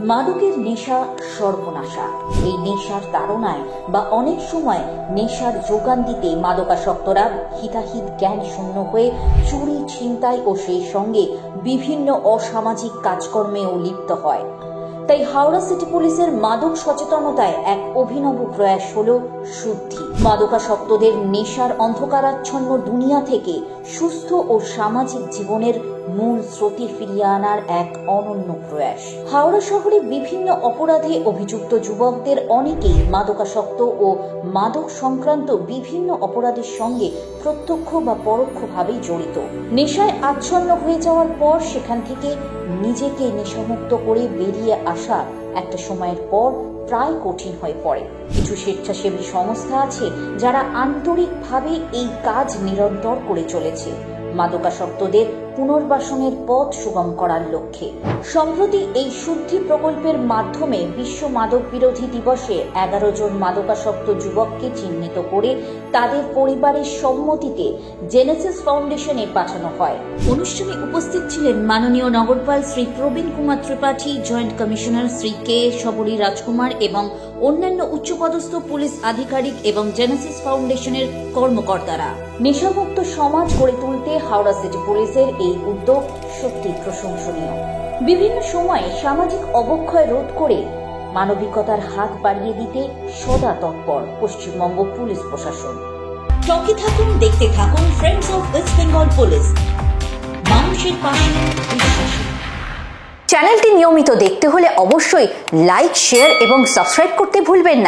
মাদকের নেশা সর্বনাশা। এই নেশার তাড়নায় বা অনেক সময় নেশার যোগান দিতে মাদকাসক্তরা হিতাহিত জ্ঞান শূন্য হয়ে চুরি, ছিনতাই ও সেই সঙ্গে বিভিন্ন অসামাজিক কাজকর্মেও লিপ্ত হয়। তাই হাওড়া সিটি পুলিশের মাদক সচেতনতায় এক অভিনব প্রয়াস হলো শুদ্ধি। মাদকাসক্তদের নেশার অন্ধকারাচ্ছন্ন দুনিয়া থেকে সুস্থ ও সামাজিক জীবনের মূল স্রোতে ফিরিয়ে আনার এক অনন্য প্রয়াস। হাওড়া শহরে বিভিন্ন অপরাধে অভিযুক্ত যুবকদের অনেকেই মাদকাসক্ত ও মাদক সংক্রান্ত বিভিন্ন অপরাধের সঙ্গে প্রত্যক্ষ বা পরোক্ষভাবেই জড়িত। নেশায় আচ্ছন্ন হয়ে যাওয়ার পর সেখান থেকে নিজেকে নেশামুক্ত করে বেরিয়ে আসা একটা সময়ের পর প্রায় কঠিন হয়ে পড়ে। কিছু স্বেচ্ছাসেবী সংস্থা আছে যারা আন্তরিকভাবে এই কাজ নিরন্তর করে চলেছে মাদকাসক্তদের পুনর্বাসনের পথ সুগম করার লক্ষ্যে। সম্প্রতি এই শুদ্ধি প্রকল্পের মাধ্যমে বিশ্ব মাদক বিরোধী দিবসে 11 জন মাদকাসক্ত যুবককে চিহ্নিত করে তাদের পরিবারের সম্মতিতে জেনেসিস ফাউন্ডেশনে পাঠানো হয়। অনুষ্ঠানে উপস্থিত ছিলেন মাননীয় নগরপাল শ্রী প্রবীণ কুমার ত্রিপাঠী, জয়েন্ট কমিশনার শ্রী কে শবরী রাজকুমার এবং অন্যান্য উচ্চপদস্থ পুলিশ আধিকারিক এবং জেনেসিস ফাউন্ডেশনের কর্মকর্তারা। নেশামুক্ত সমাজ গড়ে তুলতে হাওড়া সিটি পুলিশের এই উদ্যোগ সত্যি প্রশংসনীয়। বিভিন্ন সময়ে সামাজিক অবক্ষয় রোধ করে মানবিকতার হাত বাড়িয়ে দিতে সদা তৎপর পশ্চিমবঙ্গ পুলিশ প্রশাসন। চোখে থাকুন, দেখতে থাকুন friends of West Bengal police, মানুষের পাশে বিশ্বাসী। চ্যানেলটি নিয়মিত দেখতে হলে অবশ্যই লাইক, শেয়ার এবং সাবস্ক্রাইব করতে ভুলবেন না।